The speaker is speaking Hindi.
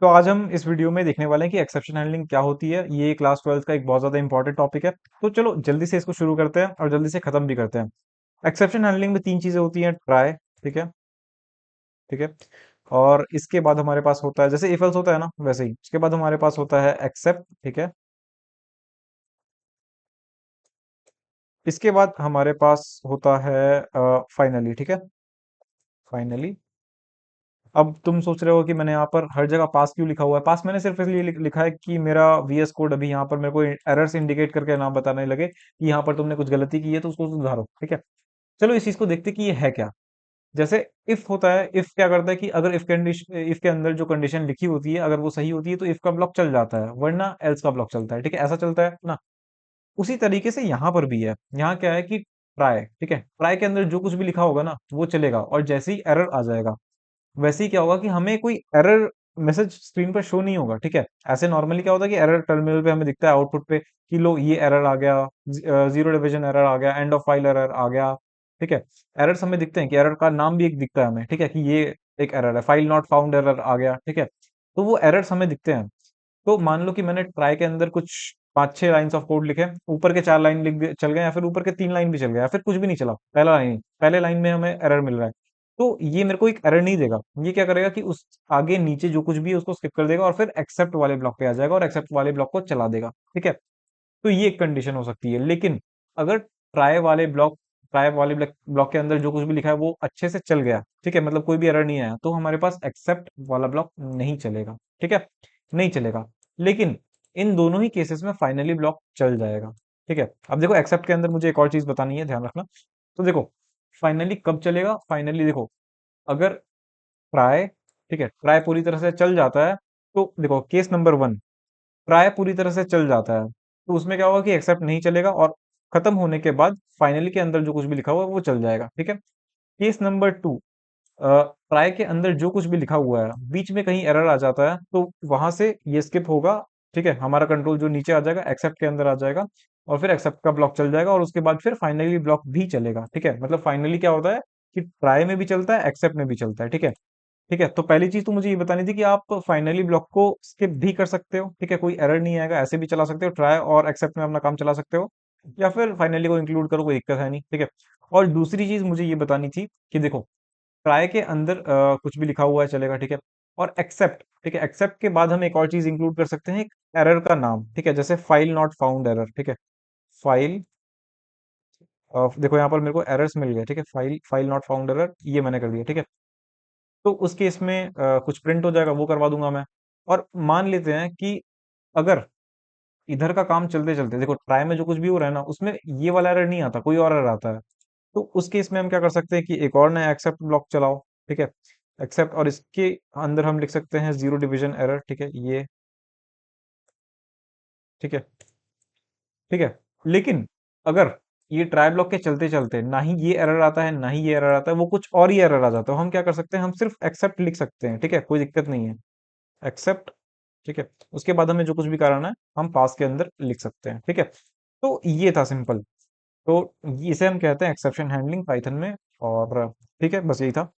तो आज हम इस वीडियो में देखने वाले हैं कि एक्सेप्शन हैंडलिंग क्या होती है। ये क्लास 12th का एक बहुत ज्यादा इंपॉर्टेंट टॉपिक है। तो चलो जल्दी से इसको शुरू करते हैं और जल्दी से खत्म भी करते हैं। एक्सेप्शन हैंडलिंग में तीन चीजें होती हैं। ट्राई, ठीक है, ठीक है, और इसके बाद हमारे पास होता है, जैसे इफ एल्स होता है ना वैसे ही उसके बाद हमारे पास होता है एक्सेप्ट, ठीक है। इसके बाद हमारे पास होता है फाइनली, ठीक है, फाइनली। अब तुम सोच रहे हो कि मैंने यहाँ पर हर जगह पास क्यों लिखा हुआ है। पास मैंने सिर्फ इसलिए लिखा है कि मेरा वीएस कोड अभी यहाँ पर मेरे को एरर्स इंडिकेट करके ना बताने लगे कि यहाँ पर तुमने कुछ गलती की है तो उसको सुधारो, ठीक है। चलो इस चीज को देखते कि ये है क्या। जैसे इफ होता है, इफ क्या करता है कि अगर इफ के अंदर जो कंडीशन लिखी होती है अगर वो सही होती है तो इफ का ब्लॉक चल जाता है, वरना एल्स का ब्लॉक चलता है, ठीक है, ऐसा चलता है ना। उसी तरीके से यहाँ पर भी है। यहाँ क्या है कि ट्राई, ठीक है, ट्राई के अंदर जो कुछ भी लिखा होगा ना वो चलेगा, और जैसे ही एरर आ जाएगा वैसे ही क्या होगा कि हमें कोई एरर मैसेज स्क्रीन पर शो नहीं होगा, ठीक है। ऐसे नॉर्मली क्या होता है कि एरर टर्मिनल पे हमें दिखता है आउटपुट पे कि लो ये एरर आ गया, जीरो डिवीजन एरर आ गया, एंड ऑफ फाइल एरर आ गया, ठीक है। एरर्स हमें दिखते हैं कि एरर का नाम भी एक दिखता है हमें, ठीक है, कि ये एक एरर है, फाइल नॉट फाउंड एरर आ गया, ठीक है। तो वो एरर्स हमें दिखते हैं। तो मान लो कि मैंने ट्राई के अंदर कुछ पांच छह लाइन्स ऑफ कोड लिखे, ऊपर के चार लाइन चल गए, या फिर ऊपर के तीन लाइन भी चल गए, या फिर कुछ भी नहीं चला, पहले लाइन में हमें एरर मिल रहा है। तो ये मेरे को एक एरर नहीं देगा। ये क्या करेगा कि उस आगे नीचे जो कुछ भी है उसको स्किप कर देगा और फिर एक्सेप्ट वाले ब्लॉक पे आ जाएगा और एक्सेप्ट वाले ब्लॉक को चला देगा, ठीक है। तो ये एक कंडीशन हो सकती है। लेकिन अगर ट्राई वाले ब्लॉक के अंदर जो कुछ भी लिखा है वो अच्छे से चल गया, ठीक है, मतलब कोई भी एरर नहीं आया, तो हमारे पास एक्सेप्ट वाला ब्लॉक नहीं चलेगा, ठीक है, नहीं चलेगा। लेकिन इन दोनों ही केसेस में फाइनली ब्लॉक चल जाएगा, ठीक है। अब देखो एक्सेप्ट के अंदर मुझे एक और चीज बतानी है, ध्यान रखना। तो देखो फाइनली कब चलेगा। फाइनली देखो, अगर ट्राई, ठीक है, ट्राई पूरी तरह से चल जाता है, तो देखो केस नंबर वन, ट्राई पूरी तरह से चल जाता है तो उसमें क्या होगा कि एक्सेप्ट नहीं चलेगा, और खत्म होने के बाद फाइनली के अंदर जो कुछ भी लिखा हुआ है वो चल जाएगा, ठीक है। केस नंबर टू, ट्राई के अंदर जो कुछ भी लिखा हुआ है बीच में कहीं एरर आ जाता है तो वहां से ये स्किप होगा, ठीक है, हमारा कंट्रोल जो नीचे आ जाएगा एक्सेप्ट के अंदर आ जाएगा, और फिर एक्सेप्ट का ब्लॉक चल जाएगा, और उसके बाद फिर फाइनली ब्लॉक भी चलेगा, ठीक है। मतलब फाइनली क्या होता है कि ट्राई में भी चलता है, एक्सेप्ट में भी चलता है, ठीक है। ठीक है, तो पहली चीज तो मुझे ये बतानी थी कि आप फाइनली ब्लॉक को स्किप भी कर सकते हो, ठीक है, कोई एरर नहीं आएगा, ऐसे भी चला सकते हो, ट्राई और एक्सेप्ट में अपना काम चला सकते हो, या फिर फाइनली को इंक्लूड करो, कोई दिक्कत है नहीं, ठीक है। और दूसरी चीज मुझे ये बतानी थी कि देखो ट्राई के अंदर कुछ भी लिखा हुआ है चलेगा, ठीक है, और एक्सेप्ट, ठीक है, एक्सेप्ट के बाद हम एक और चीज इंक्लूड कर सकते हैं, एक एरर का नाम, ठीक है, जैसे फाइल नॉट फाउंड एरर, ठीक है। फाइल, देखो यहाँ पर मेरे को एरर्स मिल गए, ठीक है, file file not found error ये मैंने कर दिया, ठीक है। तो उस केस में कुछ प्रिंट हो जाएगा वो करवा दूंगा मैं। और मान लेते हैं कि अगर इधर का काम चलते चलते देखो ट्राई में जो कुछ भी हो रहा है ना उसमें ये वाला एरर नहीं आता, कोई और एरर आता है, तो उस केस में हम क्या कर सकते हैं कि एक और नया एक्सेप्ट ब्लॉक चलाओ, ठीक है, एक्सेप्ट, और इसके अंदर हम लिख सकते हैं जीरो डिवीजन एरर, ठीक है, ये, ठीक है, ठीक है। लेकिन अगर ये ट्राई ब्लॉक के चलते चलते ना ही ये एरर आता है ना ही ये एरर आता है, वो कुछ और ही एरर आ जाता है, हम क्या कर सकते हैं, हम सिर्फ एक्सेप्ट लिख सकते हैं, ठीक है, कोई दिक्कत नहीं है, एक्सेप्ट, ठीक है। उसके बाद हमें जो कुछ भी कराना है हम पास के अंदर लिख सकते हैं, ठीक है। तो ये था सिंपल। तो इसे हम कहते हैं एक्सेप्शन हैंडलिंग पाइथन में, और ठीक है, बस यही था।